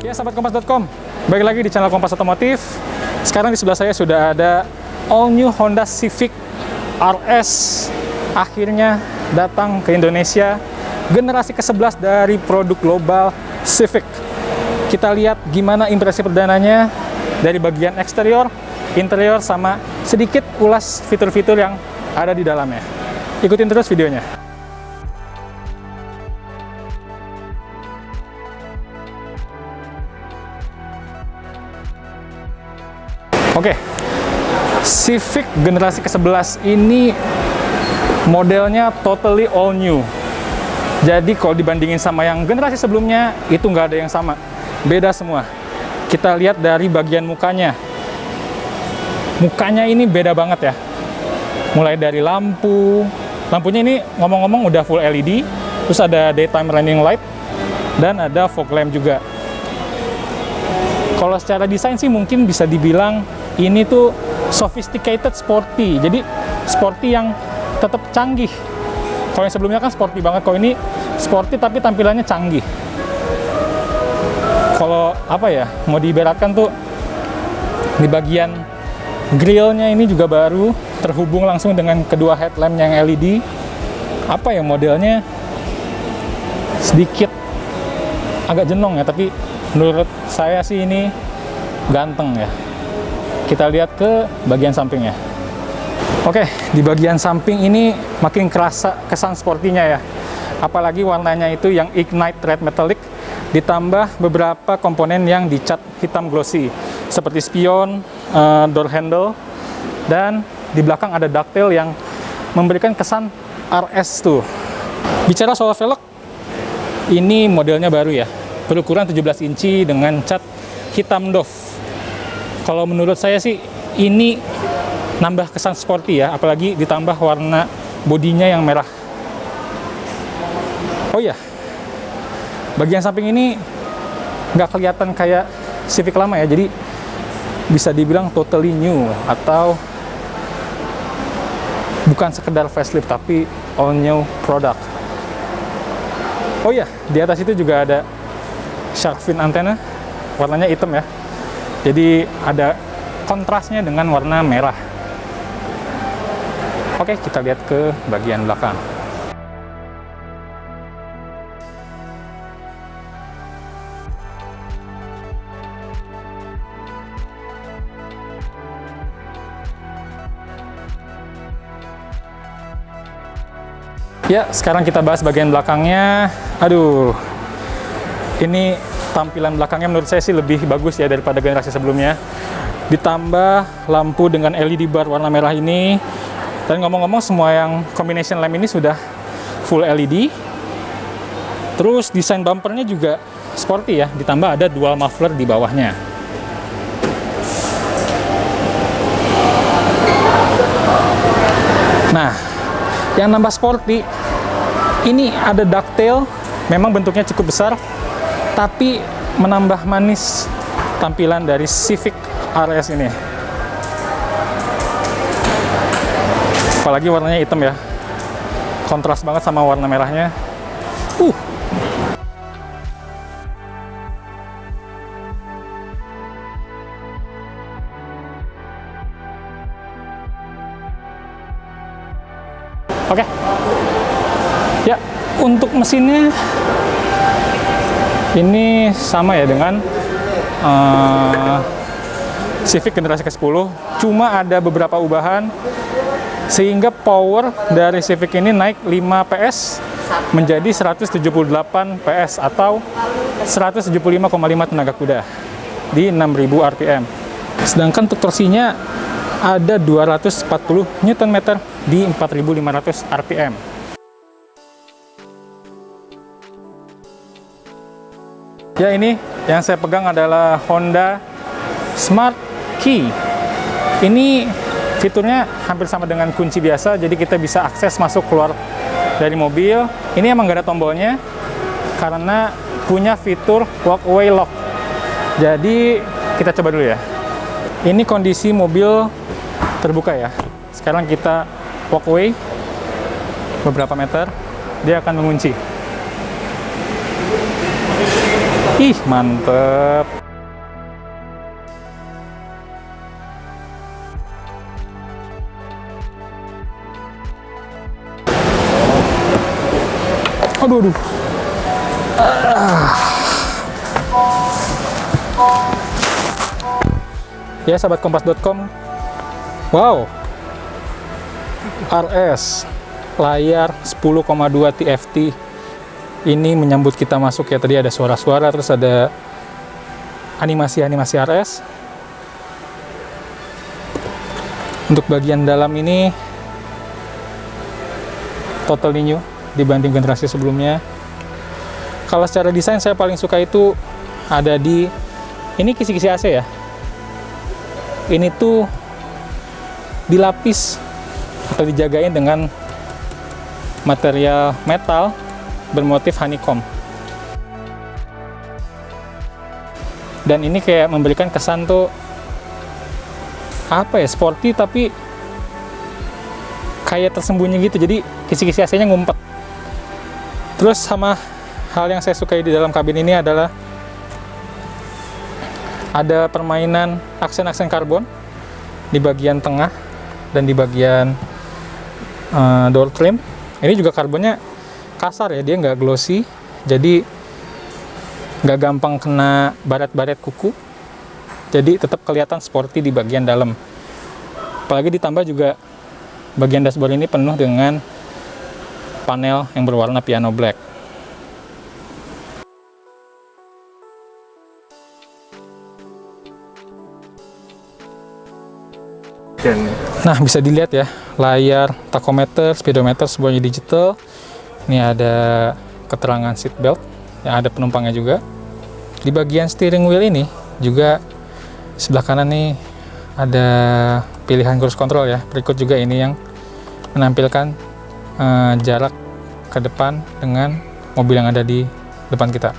Ya, sahabat Kompas.com, balik lagi di channel Kompas Otomotif. Sekarang di sebelah saya sudah ada all new Honda Civic RS. Akhirnya datang ke Indonesia, generasi ke-11 dari produk global Civic. Kita lihat gimana impresi perdananya dari bagian eksterior, interior, sama sedikit ulas fitur-fitur yang ada di dalamnya. Ikutin terus videonya. Oke, Civic generasi ke-11 ini modelnya totally all new. Jadi kalau dibandingin sama yang generasi sebelumnya, itu nggak ada yang sama. Beda semua. Kita lihat dari bagian mukanya. Mukanya ini beda banget ya. Mulai dari lampu. Lampunya ini ngomong-ngomong udah full LED. Terus ada daytime running light. Dan ada fog lamp juga. Kalau secara desain sih mungkin bisa dibilang ini tuh sophisticated sporty. Jadi sporty yang tetap canggih. Kalau yang sebelumnya kan sporty banget. Kalau ini sporty tapi tampilannya canggih. Kalau apa ya, mau diibaratkan tuh di bagian grillnya ini juga baru terhubung langsung dengan kedua headlamp yang LED. Apa ya, modelnya sedikit agak jenong ya, tapi menurut saya sih ini ganteng ya. Kita lihat ke bagian sampingnya. Oke, di bagian samping ini makin kerasa kesan sportinya ya. Apalagi warnanya itu yang Ignite Red Metallic, ditambah beberapa komponen yang dicat hitam glossy, seperti spion, door handle, dan di belakang ada ducktail yang memberikan kesan RS tuh. Bicara soal velg, ini modelnya baru ya, berukuran 17 inci dengan cat hitam doff. Kalau menurut saya sih ini nambah kesan sporty ya, apalagi ditambah warna bodinya yang merah. Oh iya, bagian samping ini nggak kelihatan kayak Civic lama ya, jadi bisa dibilang totally new atau bukan sekedar facelift tapi all new product. Oh iya, di atas itu juga ada shark fin antena, warnanya hitam ya. Jadi ada kontrasnya dengan warna merah. Oke, kita lihat ke bagian belakang. Ya, sekarang kita bahas bagian belakangnya. Aduh, ini tampilan belakangnya menurut saya sih lebih bagus ya daripada generasi sebelumnya. Ditambah lampu dengan LED bar warna merah ini. Dan ngomong-ngomong, semua yang combination lamp ini sudah full LED. Terus desain bumpernya juga sporty ya, ditambah ada dual muffler di bawahnya. Nah, yang nambah sporty, ini ada ducktail, memang bentuknya cukup besar, tapi menambah manis tampilan dari Civic RS ini. Apalagi warnanya hitam ya, kontras banget sama warna merahnya. Oke. Ya, untuk mesinnya ini sama ya dengan Civic generasi ke-10, cuma ada beberapa ubahan sehingga power dari Civic ini naik 5 PS menjadi 178 PS atau 175,5 tenaga kuda di 6000 RPM. Sedangkan untuk torsinya ada 240 Nm di 4500 RPM. Ya, ini yang saya pegang adalah Honda Smart Key. Ini fiturnya hampir sama dengan kunci biasa, jadi kita bisa akses masuk keluar dari mobil. Ini emang nggak ada tombolnya karena punya fitur walkway lock. Jadi kita coba dulu ya. Ini kondisi mobil terbuka ya. Sekarang kita walkway beberapa meter, dia akan mengunci. Ih, mantep. Aduh, aduh. Ya, sahabat kompas.com. Wow. RS layar 10,2 TFT. Ini menyambut kita masuk ya. Tadi ada suara-suara, terus ada animasi-animasi RS. Untuk bagian dalam ini totally new dibanding generasi sebelumnya. Kalau secara desain saya paling suka itu ada di ini kisi-kisi AC ya. Ini tuh dilapis atau dijagain dengan material metal bermotif honeycomb. Dan ini kayak memberikan kesan tuh apa ya, sporty tapi kayak tersembunyi gitu. Jadi kisi-kisi AC-nya ngumpet. Terus sama hal yang saya sukai di dalam kabin ini adalah ada permainan aksen-aksen karbon di bagian tengah dan di bagian door trim. Ini juga karbonnya kasar ya, dia nggak glossy, jadi nggak gampang kena baret-baret kuku. Jadi tetap kelihatan sporty di bagian dalam. Apalagi ditambah juga bagian dashboard ini penuh dengan panel yang berwarna piano black. Nah, bisa dilihat ya, layar tachometer, speedometer semuanya digital. Ini ada keterangan seat belt yang ada penumpangnya juga. Di bagian steering wheel ini juga sebelah kanan nih ada pilihan cruise control ya. Berikut juga ini yang menampilkan jarak ke depan dengan mobil yang ada di depan kita.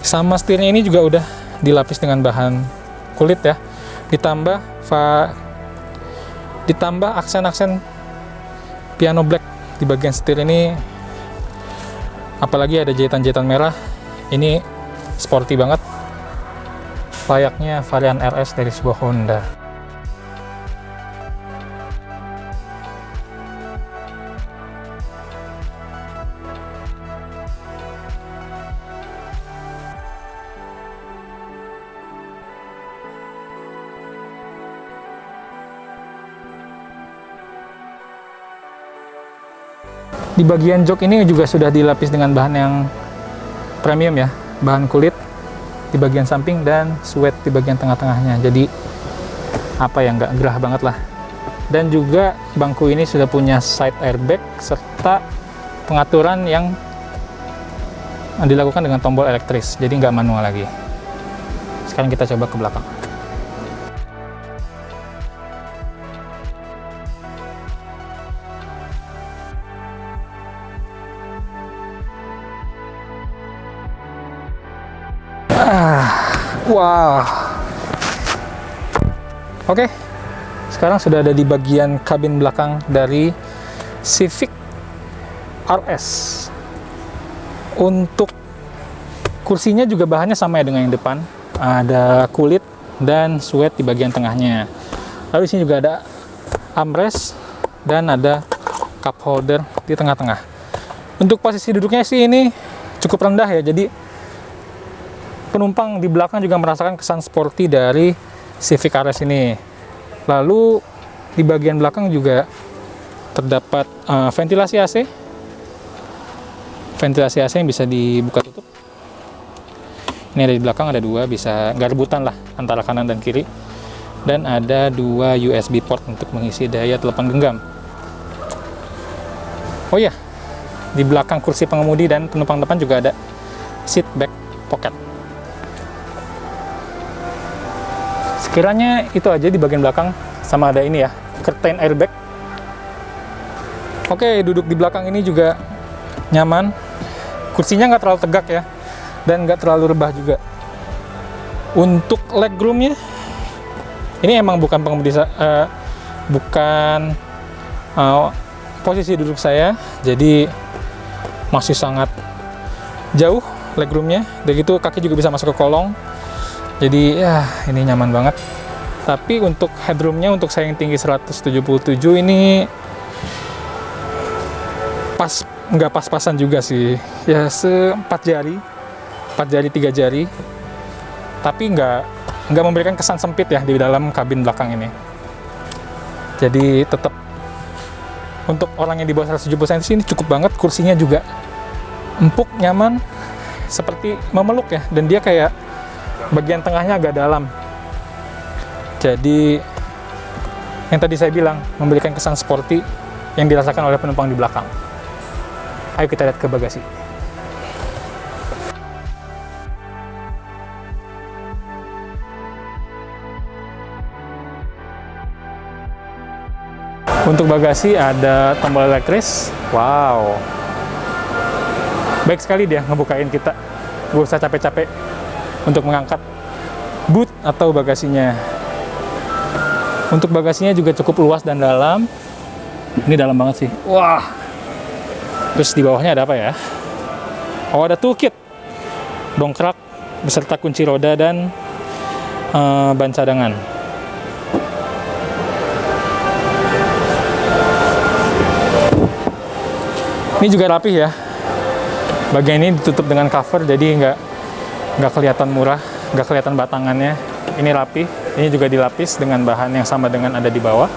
Sama setirnya ini juga udah dilapis dengan bahan kulit ya. Ditambah aksen-aksen piano black di bagian setir ini, apalagi ada jahitan-jahitan merah. Ini sporty banget, layaknya varian RS dari sebuah Honda. Di bagian jok ini juga sudah dilapis dengan bahan yang premium ya, bahan kulit di bagian samping dan suede di bagian tengah-tengahnya. Jadi apa ya, nggak gerah banget lah. Dan juga bangku ini sudah punya side airbag serta pengaturan yang dilakukan dengan tombol elektris, jadi nggak manual lagi. Sekarang kita coba ke belakang. Wow. Oke, sekarang sudah ada di bagian kabin belakang dari Civic RS. Untuk kursinya juga bahannya sama ya dengan yang depan. Ada kulit dan suede di bagian tengahnya. Lalu di sini juga ada armrest dan ada cup holder di tengah-tengah. Untuk posisi duduknya sih ini cukup rendah ya, jadi penumpang di belakang juga merasakan kesan sporty dari Civic RS ini. Lalu di bagian belakang juga terdapat ventilasi AC. Ventilasi AC yang bisa dibuka tutup. Ini ada di belakang, ada dua, bisa nggak rebutan lah antara kanan dan kiri. Dan ada dua USB port untuk mengisi daya telepon genggam. Oh iya, di belakang kursi pengemudi dan penumpang depan juga ada seat back pocket. Kiranya itu aja di bagian belakang, sama ada ini ya, curtain airbag. Oke, duduk di belakang ini juga nyaman. Kursinya nggak terlalu tegak ya, dan nggak terlalu rebah juga. Untuk legroomnya, ini emang bukan posisi duduk saya, jadi masih sangat jauh legroomnya. Dan gitu kaki juga bisa masuk ke kolong. Jadi ya ini nyaman banget. Tapi untuk headroomnya, untuk saya yang tinggi 177 ini nggak pas-pasan juga sih. Ya 4 jari, 3 jari. Tapi nggak memberikan kesan sempit ya di dalam kabin belakang ini. Jadi tetap untuk orang yang di bawah 170 cm ini cukup banget. Kursinya juga empuk, nyaman, seperti memeluk ya. Dan dia kayak bagian tengahnya agak dalam. Jadi yang tadi saya bilang, memberikan kesan sporty yang dirasakan oleh penumpang di belakang. Ayo kita lihat ke bagasi. Untuk bagasi ada tombol elektris. Wow, baik sekali dia ngebukain kita. Gak usah capek-capek untuk mengangkat boot atau bagasinya. Untuk bagasinya juga cukup luas dan dalam. Ini dalam banget sih. Wah. Terus di bawahnya ada apa ya? Oh, ada toolkit, dongkrak beserta kunci roda dan ban cadangan. Ini juga rapih ya. Bagian ini ditutup dengan cover, jadi nggak kelihatan murah, nggak kelihatan batangannya. Ini rapih. Ini juga dilapis dengan bahan yang sama dengan ada di bawah.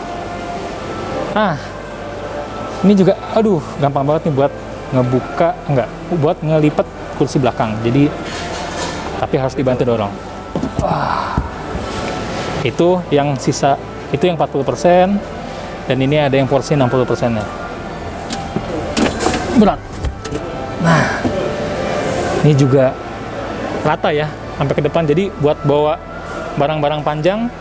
Nah, ini juga, aduh, gampang banget nih buat ngebuka, buat ngelipet kursi belakang. Jadi, tapi harus dibantu dorong. Wah, itu yang sisa, itu yang 40%, dan ini ada yang porsi 60%-nya. Berat. Nah, ini juga rata ya, sampai ke depan. Jadi, buat bawa barang-barang panjang,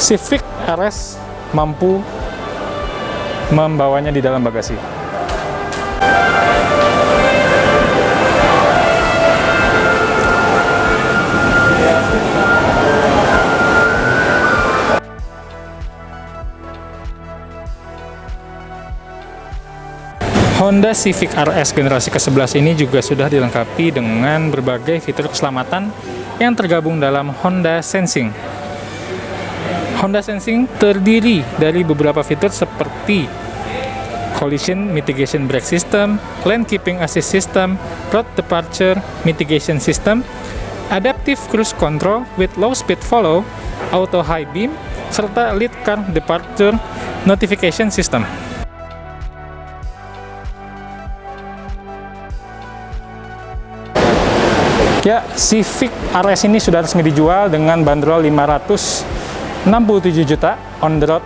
Civic RS mampu membawanya di dalam bagasi. Honda Civic RS generasi ke-11 ini juga sudah dilengkapi dengan berbagai fitur keselamatan yang tergabung dalam Honda Sensing. Honda Sensing terdiri dari beberapa fitur seperti Collision Mitigation Brake System, Lane Keeping Assist System, Road Departure Mitigation System, Adaptive Cruise Control with Low Speed Follow, Auto High Beam, serta Lead Car Departure Notification System. Ya, Civic RS ini sudah resmi dijual dengan bandrol 567 juta on the road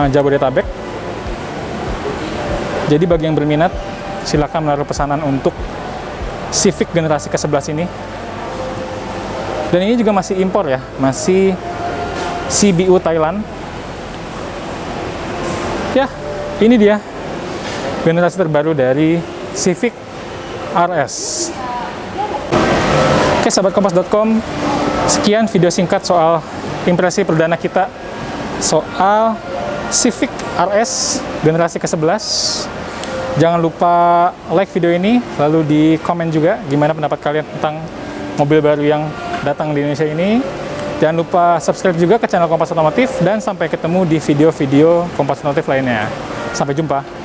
Jabodetabek. Jadi bagi yang berminat, silakan menaruh pesanan untuk Civic generasi ke-11 ini. Dan ini juga masih impor ya, masih CBU Thailand. Ya, ini dia generasi terbaru dari Civic RS. Oke, sahabat kompas.com, sekian video singkat soal impresi perdana kita soal Civic RS generasi ke-11. Jangan lupa like video ini, lalu di komen juga gimana pendapat kalian tentang mobil baru yang datang di Indonesia ini. Jangan lupa subscribe juga ke channel Kompas Otomotif, dan sampai ketemu di video-video Kompas Otomotif lainnya. Sampai jumpa.